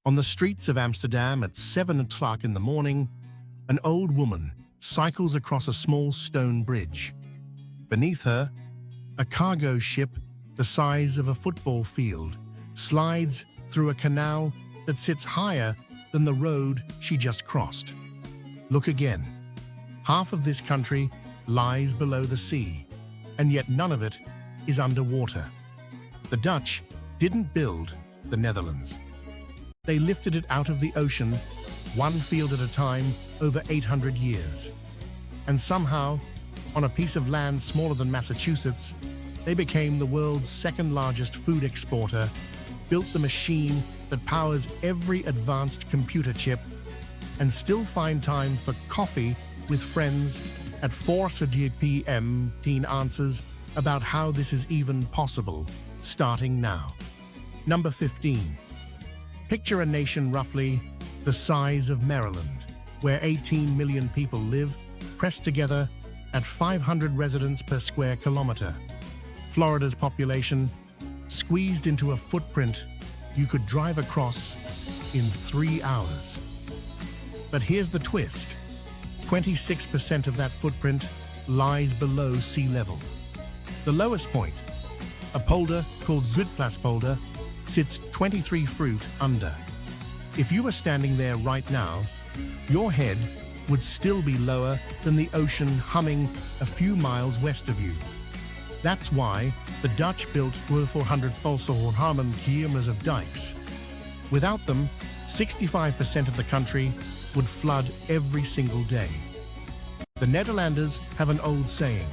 On the streets of Amsterdam at 7 o'clock in the morning, an old woman cycles across a small stone bridge. Beneath her, a cargo ship the size of a football field slides through a canal that sits higher than the road she just crossed. Look again. Half of this country lies below the sea, and yet none of it is underwater. The Dutch didn't build the Netherlands. They lifted it out of the ocean, one field at a time, over 800 years. And somehow, on a piece of land smaller than Massachusetts, they became the world's second largest food exporter, built the machine that powers every advanced computer chip, and still find time for coffee with friends at 4:30 p.m. Teen answers about how this is even possible, starting now. Number 15. Picture a nation roughly the size of Maryland, where 18 million people live, pressed together at 500 residents per square kilometer. Florida's population squeezed into a footprint you could drive across in 3 hours. But here's the twist. 26% of that footprint lies below sea level. The lowest point, a polder called Zuidplaspolder, sits 23 feet under. If you were standing there right now, your head would still be lower than the ocean humming a few miles west of you. That's why the Dutch built 400 Volkswagen kilometers of dikes. Without them, 65% of the country would flood every single day. The Netherlanders have an old saying,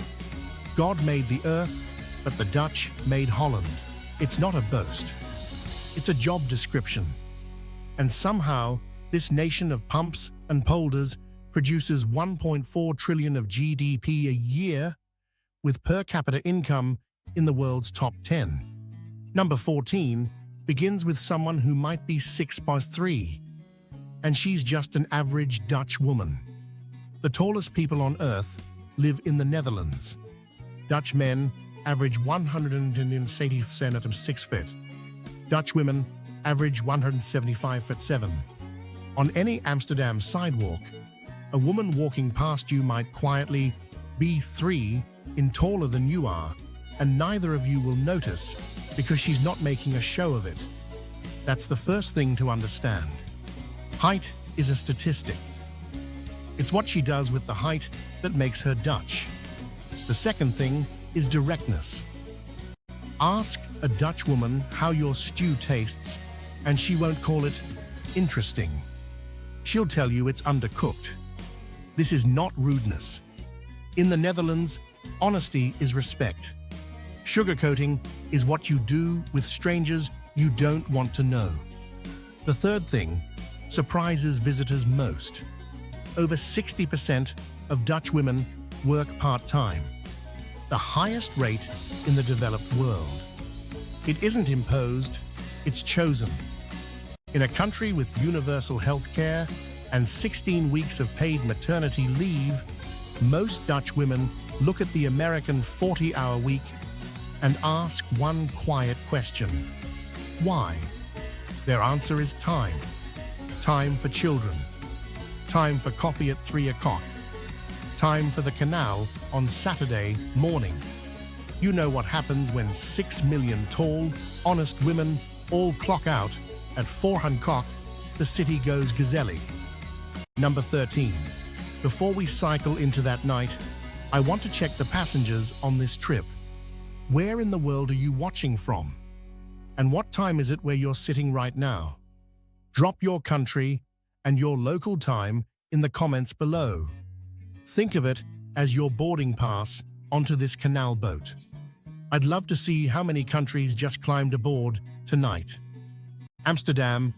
God made the earth, but the Dutch made Holland. It's not a boast. It's a job description. And somehow, this nation of pumps and polders produces 1.4 trillion of GDP a year, with per capita income in the world's top 10. Number 14 begins with someone who might be 6'3", and she's just an average Dutch woman. The tallest people on Earth live in the Netherlands. Dutch men average 170 centimeters 6 feet. Dutch women average 175'7". On any Amsterdam sidewalk, a woman walking past you might quietly be 3 in taller than you are, and neither of you will notice because she's not making a show of it. That's the first thing to understand. Height is a statistic. It's what she does with the height that makes her Dutch. The second thing is directness. Ask a Dutch woman how your stew tastes, and she won't call it interesting. She'll tell you it's undercooked. This is not rudeness. In the Netherlands, honesty is respect. Sugarcoating is what you do with strangers you don't want to know. The third thing surprises visitors most. Over 60% of Dutch women work part-time, the highest rate in the developed world. It isn't imposed, it's chosen. In a country with universal health care and 16 weeks of paid maternity leave, most Dutch women look at the American 40-hour week and ask one quiet question. Why? Their answer is time. Time for children. Time for coffee at 3 o'clock. Time for the canal on Saturday morning. You know what happens when 6 million tall, honest women all clock out at 400 o'clock, the city goes gazelly. Number 13. Before we cycle into that night, I want to check the passengers on this trip. Where in the world are you watching from? And what time is it where you're sitting right now? Drop your country and your local time in the comments below. Think of it as your boarding pass onto this canal boat. I'd love to see how many countries just climbed aboard tonight. Amsterdam,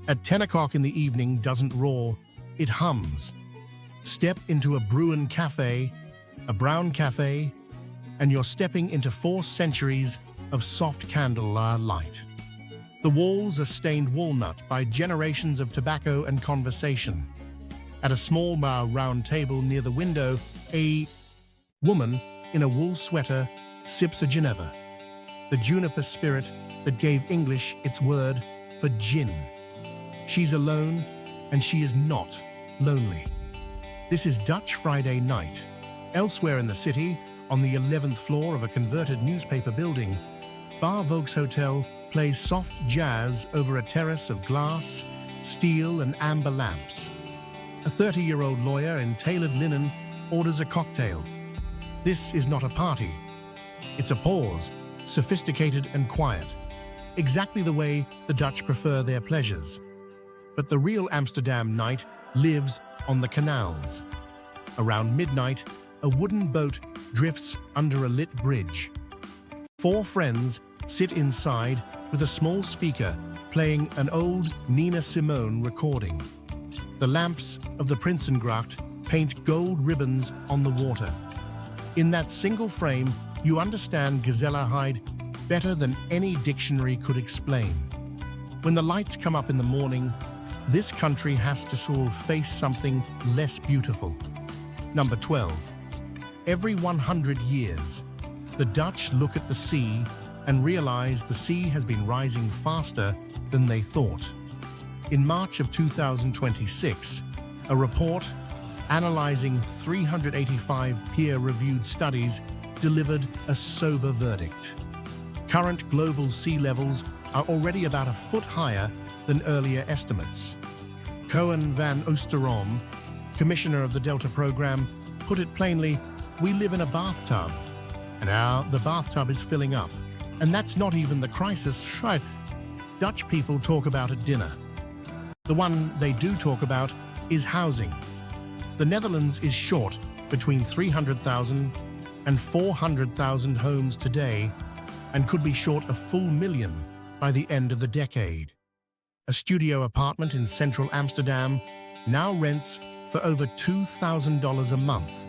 at 10 o'clock in the evening, doesn't roar, it hums. Step into a Bruin cafe, a brown cafe, and you're stepping into 4 centuries of soft candlelight. The walls are stained walnut by generations of tobacco and conversation. At a small round table near the window, a woman in a wool sweater sips a Geneva, the juniper spirit that gave English its word for gin. She's alone, and she is not lonely. This is Dutch Friday night. Elsewhere in the city, on the 11th floor of a converted newspaper building, Bar Volkshotel plays soft jazz over a terrace of glass, steel, and amber lamps. A 30-year-old lawyer in tailored linen orders a cocktail. This is not a party. It's a pause, sophisticated and quiet, exactly the way the Dutch prefer their pleasures. But the real Amsterdam night lives on the canals. Around midnight, a wooden boat drifts under a lit bridge. 4 friends sit inside with a small speaker playing an old Nina Simone recording. The lamps of the Prinsengracht paint gold ribbons on the water. In that single frame, you understand Gezelligheid better than any dictionary could explain. When the lights come up in the morning, this country has to sort of face something less beautiful. Number 12. Every 100 years, the Dutch look at the sea and realize the sea has been rising faster than they thought. In March of 2026, a report analyzing 385 peer-reviewed studies delivered a sober verdict. Current global sea levels are already about a foot higher than earlier estimates. Cohen van Oosterom, commissioner of the Delta program, put it plainly, "We live in a bathtub, and now the bathtub is filling up. And that's not even the crisis, right?" Dutch people talk about at dinner. The one they do talk about is housing. The Netherlands is short between 300,000 and 400,000 homes today, and could be short a full million by the end of the decade. A studio apartment in central Amsterdam now rents for over $2,000 a month.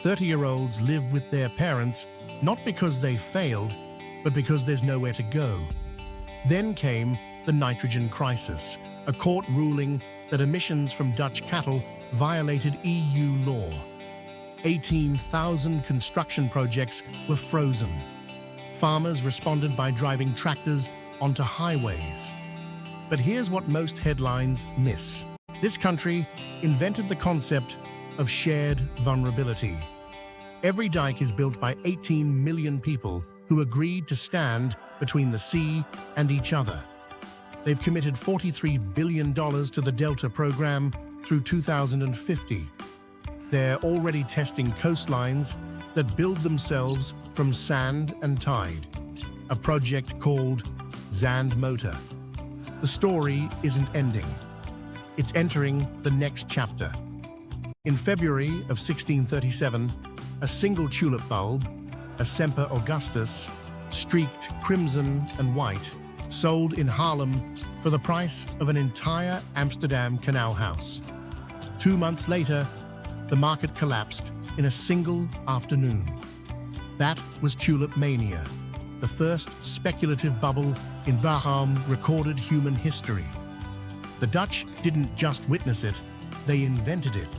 30-year-olds live with their parents, not because they failed, but because there's nowhere to go. Then came the nitrogen crisis, a court ruling that emissions from Dutch cattle violated EU law. 18,000 construction projects were frozen. Farmers responded by driving tractors onto highways. But here's what most headlines miss. This country invented the concept of shared vulnerability. Every dike is built by 18 million people who agreed to stand between the sea and each other. They've committed $43 billion to the Delta program through 2050. They're already testing coastlines that build themselves from sand and tide, a project called Zandmotor. The story isn't ending. It's entering the next chapter. In February of 1637, a single tulip bulb, a Semper Augustus, streaked crimson and white, sold in Haarlem for the price of an entire Amsterdam canal house. 2 months later, the market collapsed in a single afternoon. That was tulip mania, the first speculative bubble in recorded human history. The Dutch didn't just witness it, they invented it.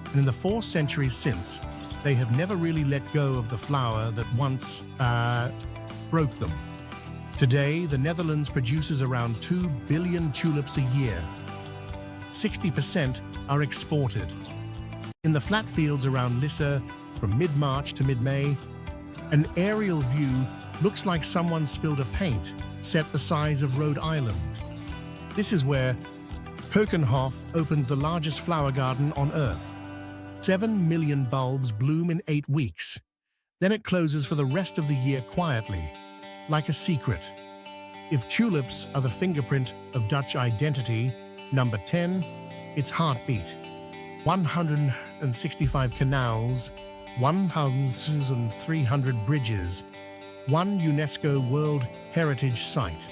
And in the 4 centuries since, they have never really let go of the flower that once broke them. Today, the Netherlands produces around 2 billion tulips a year. 60% are exported. In the flat fields around Lisse, from mid-March to mid-May, an aerial view looks like someone spilled a paint set the size of Rhode Island. This is where Keukenhof opens the largest flower garden on Earth. 7 million bulbs bloom in 8 weeks. Then it closes for the rest of the year quietly, like a secret. If tulips are the fingerprint of Dutch identity, number 10, its heartbeat. 165 canals, 1,300 bridges, 1 UNESCO World Heritage Site.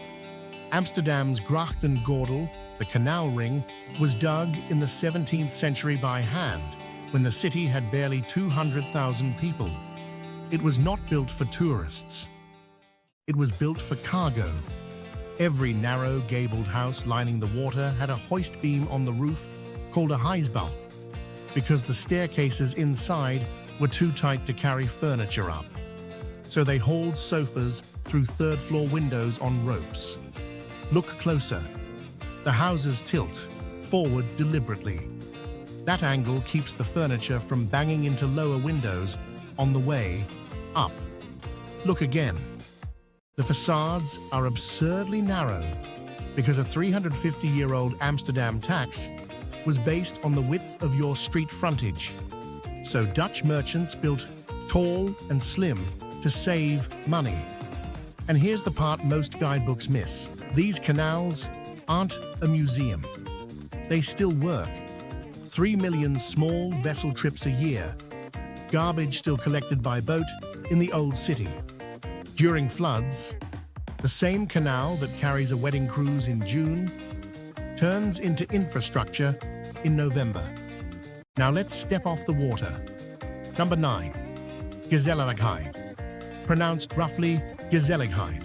Amsterdam's Grachtengordel, the canal ring, was dug in the 17th century by hand, when the city had barely 200,000 people. It was not built for tourists. It was built for cargo. Every narrow, gabled house lining the water had a hoist beam on the roof called a huisbalk, because the staircases inside were too tight to carry furniture up. So they hauled sofas through third-floor windows on ropes. Look closer. The houses tilt forward deliberately. That angle keeps the furniture from banging into lower windows on the way up. Look again. The facades are absurdly narrow because a 350-year-old Amsterdam tax was based on the width of your street frontage. So Dutch merchants built tall and slim to save money. And here's the part most guidebooks miss. These canals aren't a museum. They still work. 3 million small vessel trips a year. Garbage still collected by boat in the old city. During floods, the same canal that carries a wedding cruise in June turns into infrastructure in November. Now let's step off the water. Number 9. Gezelligheid. Pronounced roughly Gezelligheid.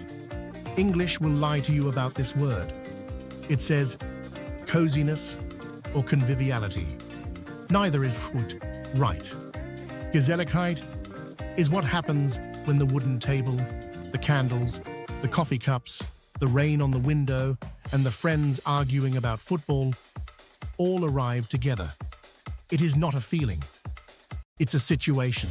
English will lie to you about this word. It says coziness or conviviality. Neither is right. Gezelligheid is what happens when the wooden table, the candles, the coffee cups, the rain on the window, and the friends arguing about football all arrive together. It is not a feeling. It's a situation.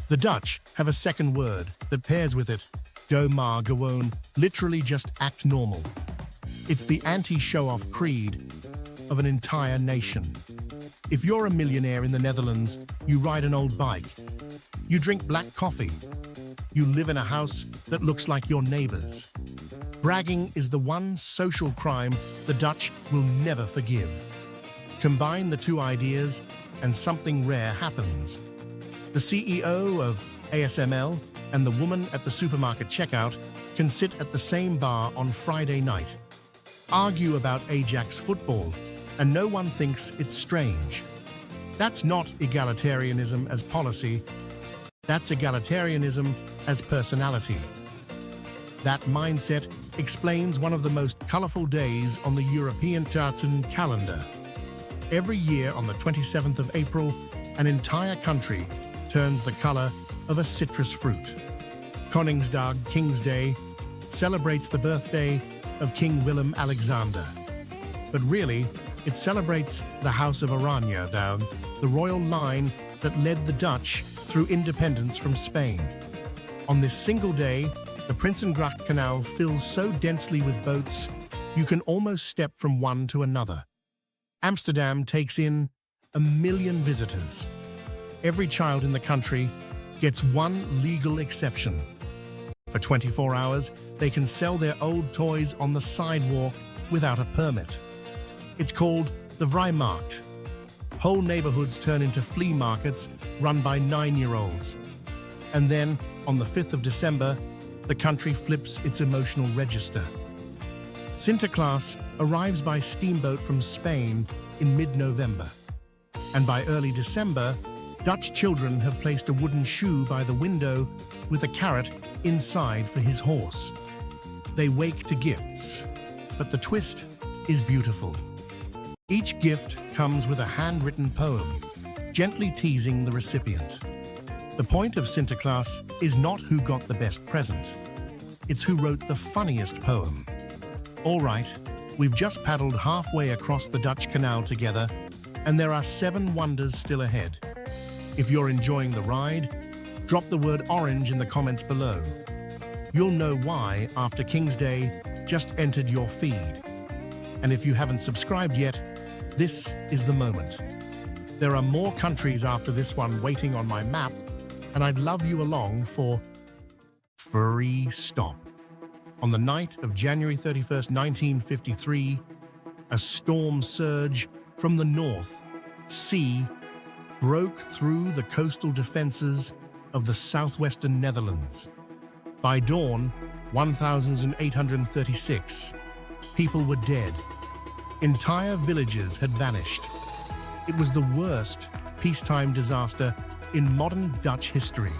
The Dutch have a second word that pairs with it, go maar gewoon, literally just act normal. It's the anti-show-off creed of an entire nation. If you're a millionaire in the Netherlands, you ride an old bike. You drink black coffee. You live in a house that looks like your neighbor's. Bragging is the one social crime the Dutch will never forgive. Combine the two ideas and something rare happens. The CEO of ASML and the woman at the supermarket checkout can sit at the same bar on Friday night, argue about Ajax football, and no one thinks it's strange. That's not egalitarianism as policy. That's egalitarianism as personality. That mindset explains one of the most colorful days on the European calendar. Every year on the 27th of April, an entire country turns the color of a citrus fruit. Koningsdag, King's Day, celebrates the birthday of King Willem-Alexander. But really, it celebrates the House of Oranje, the royal line that led the Dutch through independence from Spain. On this single day, the Prinsengracht Canal fills so densely with boats, you can almost step from one to another. Amsterdam takes in 1 million visitors. Every child in the country gets one legal exception. For 24 hours, they can sell their old toys on the sidewalk without a permit. It's called the Vrijmarkt. Whole neighborhoods turn into flea markets run by 9-year-olds. And then, on the 5th of December, the country flips its emotional register. Sinterklaas arrives by steamboat from Spain in mid-November. And by early December, Dutch children have placed a wooden shoe by the window with a carrot inside for his horse. They wake to gifts, but the twist is beautiful. Each gift comes with a handwritten poem, gently teasing the recipient. The point of Sinterklaas is not who got the best present. It's who wrote the funniest poem. All right, we've just paddled halfway across the Dutch Canal together, and there are 7 wonders still ahead. If you're enjoying the ride, drop the word orange in the comments below. You'll know why after King's Day just entered your feed. And if you haven't subscribed yet, this is the moment. There are more countries after this one waiting on my map, and I'd love you along for free stop. On the night of January 31st, 1953, a storm surge from the North Sea broke through the coastal defenses of the southwestern Netherlands. By dawn, 1,836 people were dead. Entire villages had vanished. It was the worst peacetime disaster in modern Dutch history.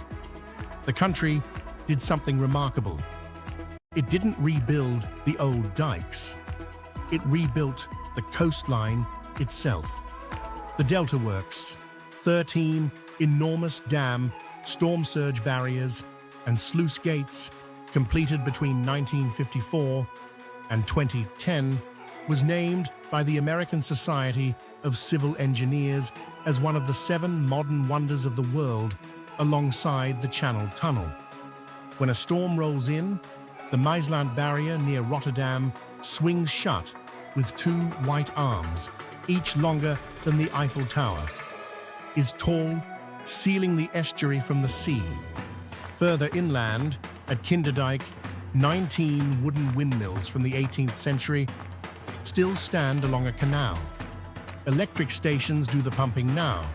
The country did something remarkable. It didn't rebuild the old dikes. It rebuilt the coastline itself. The Delta Works, 13 enormous dam, storm surge barriers, and sluice gates completed between 1954 and 2010 was named by the American Society of Civil Engineers as one of the 7 modern wonders of the world alongside the Channel Tunnel. When a storm rolls in, the Maasland Barrier near Rotterdam swings shut with 2 white arms, each longer than the Eiffel Tower, is tall, sealing the estuary from the sea. Further inland, at Kinderdijk, 19 wooden windmills from the 18th century still stand along a canal. Electric stations do the pumping now,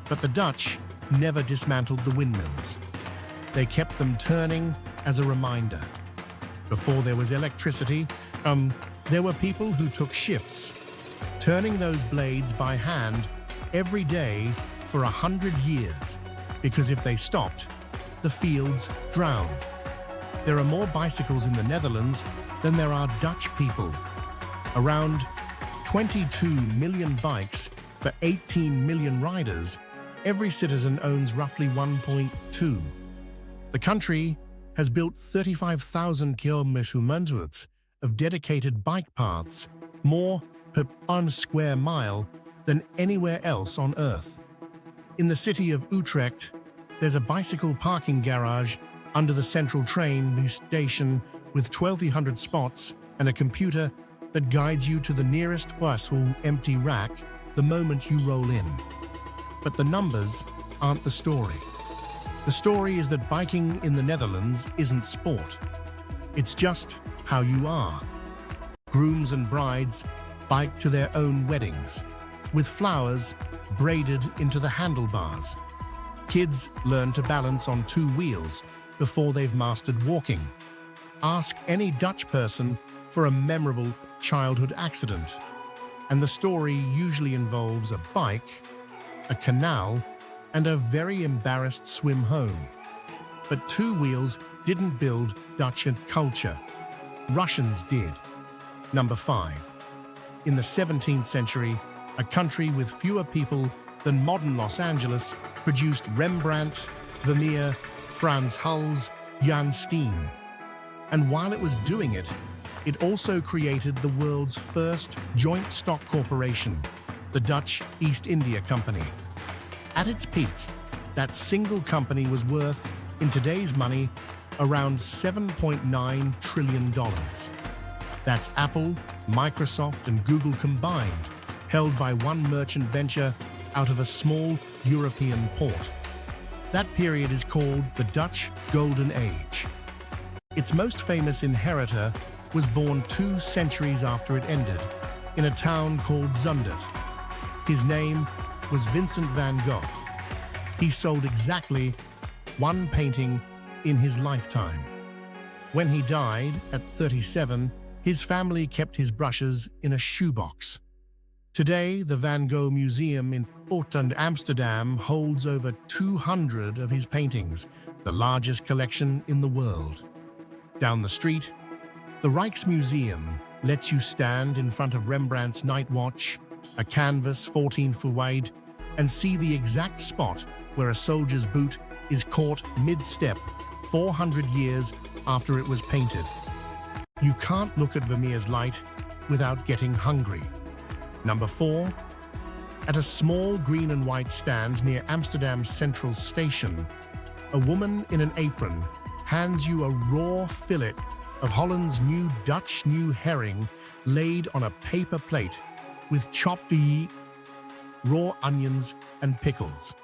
but the Dutch never dismantled the windmills. They kept them turning as a reminder. Before there was electricity, there were people who took shifts, turning those blades by hand every day for 100 years, because if they stopped, the fields drowned. There are more bicycles in the Netherlands than there are Dutch people. Around 22 million bikes for 18 million riders, every citizen owns roughly 1.2. The country has built 35,000 kilometers of dedicated bike paths, more per 1 square mile than anywhere else on Earth. In the city of Utrecht, there's a bicycle parking garage under the central train station with 1,200 spots and a computer that guides you to the nearest bus or empty rack the moment you roll in. But the numbers aren't the story. The story is that biking in the Netherlands isn't sport. It's just how you are. Grooms and brides bike to their own weddings, with flowers braided into the handlebars. Kids learn to balance on 2 wheels before they've mastered walking. Ask any Dutch person for a memorable childhood accident, and the story usually involves a bike, a canal, and a very embarrassed swim home. But 2 wheels didn't build Dutch culture. Russians did. Number 5. In the 17th century, a country with fewer people than modern Los Angeles produced Rembrandt, Vermeer, Frans Hals, Jan Steen. And while it was doing it, it also created the world's first joint stock corporation, the Dutch East India Company. At its peak, that single company was worth, in today's money, around $7.9 trillion. That's Apple, Microsoft, and Google combined, held by one merchant venture out of a small European port. That period is called the Dutch Golden Age. Its most famous inheritor was born 2 centuries after it ended, in a town called Zundert. His name was Vincent van Gogh. He sold exactly 1 painting in his lifetime. When he died at 37, his family kept his brushes in a shoebox. Today, the Van Gogh Museum in Utrecht, Amsterdam holds over 200 of his paintings, the largest collection in the world. Down the street, the Rijksmuseum lets you stand in front of Rembrandt's Night Watch, a canvas 14 feet wide, and see the exact spot where a soldier's boot is caught mid-step 400 years after it was painted. You can't look at Vermeer's light without getting hungry. Number 4. At a small green and white stand near Amsterdam's Central Station, a woman in an apron hands you a raw fillet of Holland's new Dutch new herring laid on a paper plate with chopped raw onions and pickles.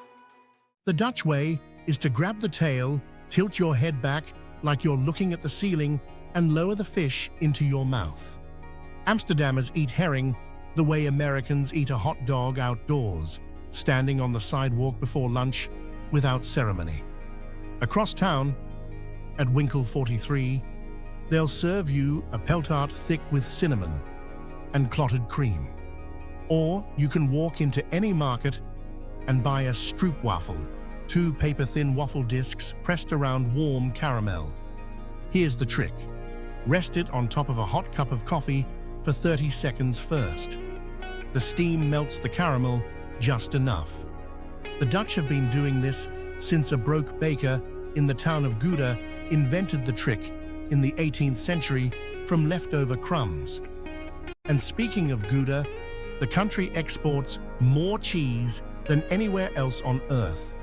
The Dutch way is to grab the tail, tilt your head back like you're looking at the ceiling, and lower the fish into your mouth. Amsterdammers eat herring the way Americans eat a hot dog outdoors, standing on the sidewalk before lunch without ceremony. Across town, at Winkel 43, they'll serve you a peltart thick with cinnamon and clotted cream. Or you can walk into any market and buy a Stroopwafel, 2 paper-thin waffle discs pressed around warm caramel. Here's the trick. Rest it on top of a hot cup of coffee for 30 seconds first. The steam melts the caramel just enough. The Dutch have been doing this since a broke baker in the town of Gouda invented the trick in the 18th century from leftover crumbs. And speaking of Gouda, the country exports more cheese than anywhere else on Earth.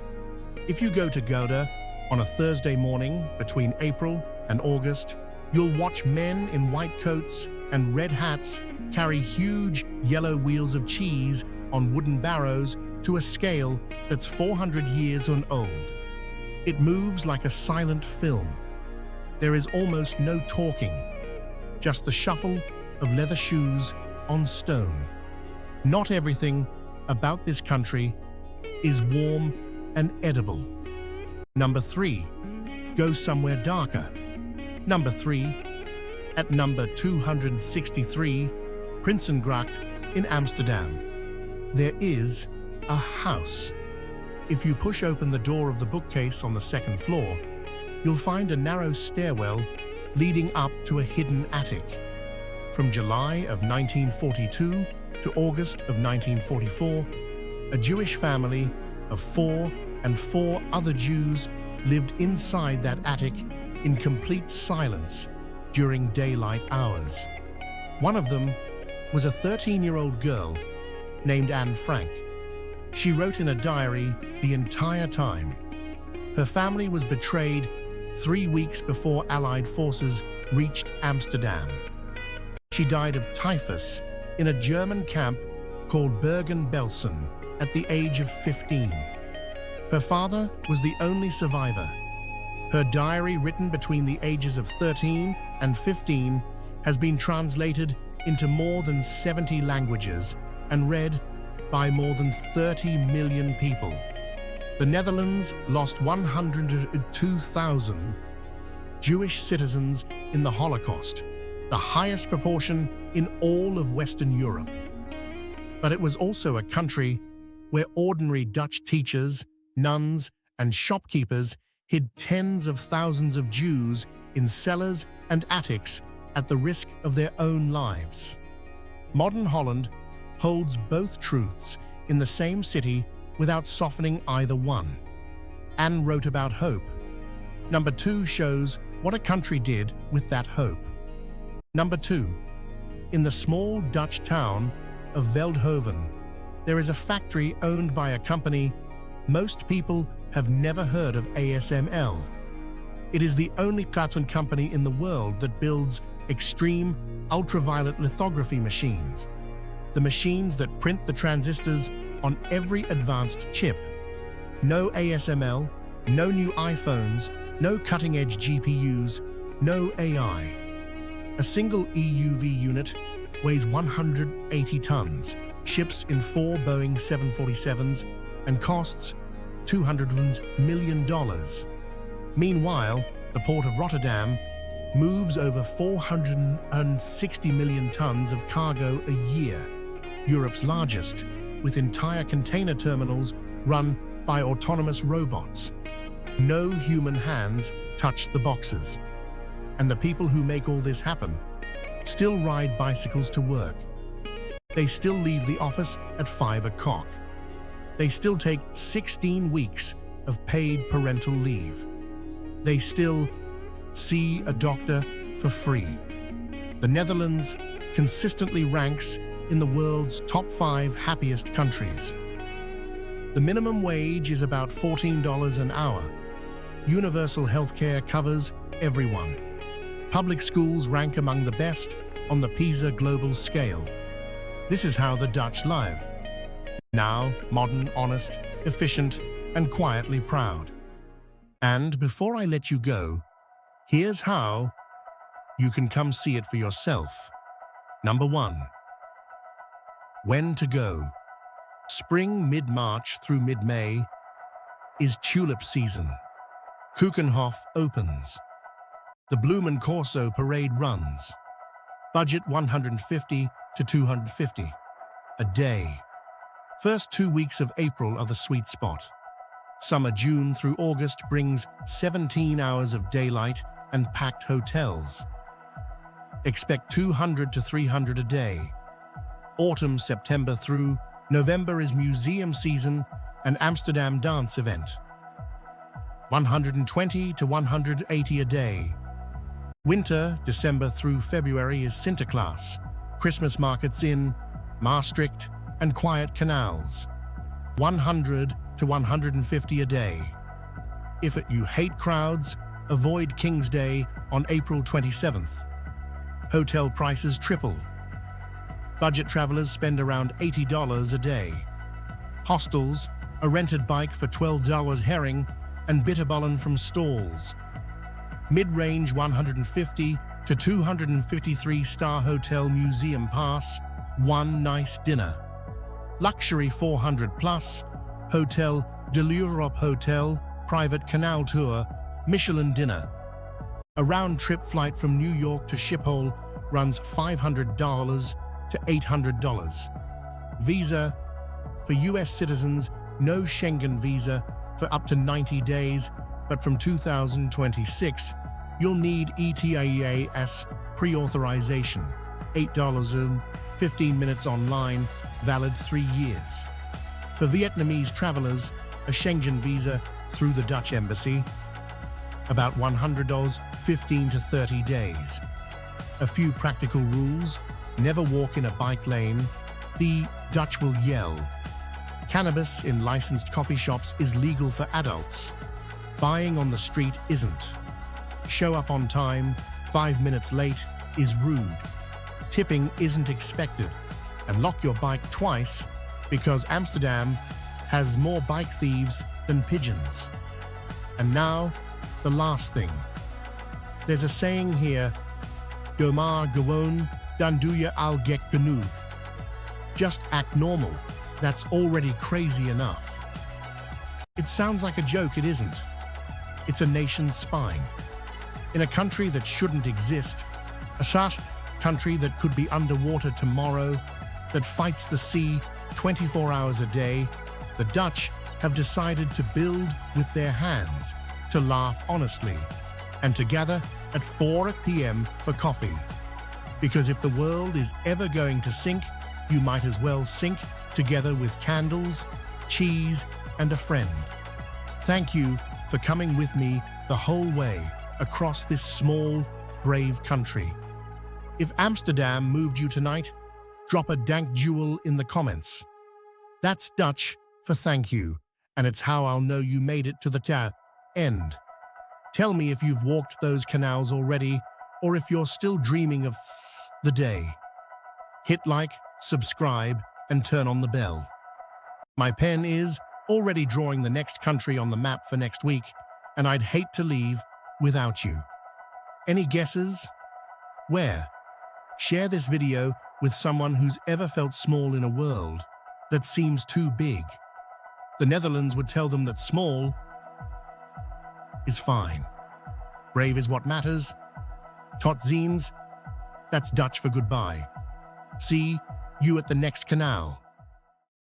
If you go to Gouda on a Thursday morning between April and August, you'll watch men in white coats and red hats carry huge yellow wheels of cheese on wooden barrows to a scale that's 400 years old. It moves like a silent film. There is almost no talking, just the shuffle of leather shoes on stone. Not everything about this country is warm and edible. Number 3, go somewhere darker. Number 3, at number 263, Prinsengracht in Amsterdam. There is a house. If you push open the door of the bookcase on the second floor, you'll find a narrow stairwell leading up to a hidden attic. From July of 1942 to August of 1944, a Jewish family of 4 and 4 other Jews lived inside that attic in complete silence during daylight hours. One of them was a 13-year-old girl named Anne Frank. She wrote in a diary the entire time. Her family was betrayed 3 weeks before Allied forces reached Amsterdam. She died of typhus in a German camp called Bergen-Belsen at the age of 15. Her father was the only survivor. Her diary, written between the ages of 13 and 15, has been translated into more than 70 languages and read by more than 30 million people. The Netherlands lost 102,000 Jewish citizens in the Holocaust, the highest proportion in all of Western Europe. But it was also a country where ordinary Dutch teachers, nuns, and shopkeepers hid tens of thousands of Jews in cellars and attics at the risk of their own lives. Modern Holland holds both truths in the same city without softening either one. Anne wrote about hope. Number 2 shows what a country did with that hope. Number 2. In the small Dutch town of Veldhoven, there is a factory owned by a company most people have never heard of, ASML. It is the only cartoon company in the world that builds extreme ultraviolet lithography machines, the machines that print the transistors on every advanced chip. No ASML, no new iPhones, no cutting-edge GPUs, no AI. A single EUV unit weighs 180 tons, ships in 4 Boeing 747s, and costs $200 million. Meanwhile, the port of Rotterdam moves over 460 million tons of cargo a year, Europe's largest, with entire container terminals run by autonomous robots. No human hands touch the boxes. And the people who make all this happen still ride bicycles to work. They still leave the office at 5 o'clock. They still take 16 weeks of paid parental leave. They still see a doctor for free. The Netherlands consistently ranks in the world's top 5 happiest countries. The minimum wage is about $14 an hour. Universal healthcare covers everyone. Public schools rank among the best on the PISA global scale. This is how the Dutch live. Now, modern, honest, efficient, and quietly proud. And before I let you go, here's how you can come see it for yourself. Number 1. When to go. Spring mid-March through mid-May is tulip season. Keukenhof opens. The Bloemen Corso parade runs. Budget $150 to $250 a day. First 2 weeks of April are the sweet spot. Summer June through August brings 17 hours of daylight and packed hotels. Expect 200 to 300 a day. Autumn September through November is museum season and Amsterdam dance event. 120 to 180 a day. Winter December through February is Sinterklaas, Christmas markets in Maastricht and quiet canals. 100 to 150 a day. If you hate crowds, avoid King's Day on April 27th. Hotel prices triple. Budget travelers spend around $80 a day. Hostels, a rented bike for $12 herring, and bitterballen from stalls. Mid-range 150 to 253-star hotel museum pass, one nice dinner. Luxury 400 plus, Hotel de l'Europe Hotel, private canal tour, Michelin dinner. A round-trip flight from New York to Schiphol runs $500 to $800. Visa for US citizens, no Schengen visa for up to 90 days, but from 2026, you'll need ETIAS pre-authorization, $8 Zoom, 15 minutes online, valid 3 years. For Vietnamese travelers, a Schengen visa through the Dutch embassy, about $100, 15 to 30 days. A few practical rules: never walk in a bike lane. The Dutch will yell. Cannabis in licensed coffee shops is legal for adults. Buying on the street isn't. Show up on time, 5 minutes late is rude. Tipping isn't expected. And lock your bike twice, because Amsterdam has more bike thieves than pigeons. And now, the last thing. There's a saying here, doe maar gewoon, dan doe je al gek genoeg. Just act normal. That's already crazy enough. It sounds like a joke, it isn't. It's a nation's spine. In a country that shouldn't exist, a such country that could be underwater tomorrow, that fights the sea 24 hours a day, the Dutch have decided to build with their hands, to laugh honestly, and to gather at 4 p.m. for coffee. Because if the world is ever going to sink, you might as well sink together with candles, cheese, and a friend. Thank you for coming with me the whole way across this small, brave country. If Amsterdam moved you tonight, drop a dank jewel in the comments. That's Dutch for thank you, and it's how I'll know you made it to the end. Tell me if you've walked those canals already, or if you're still dreaming of the day. Hit like, subscribe, and turn on the bell. My pen is already drawing the next country on the map for next week, and I'd hate to leave without you. Any guesses? Where? Share this video with someone who's ever felt small in a world that seems too big. The Netherlands would tell them that small is fine. Brave is what matters. Tot ziens, that's Dutch for goodbye. See you at the next canal.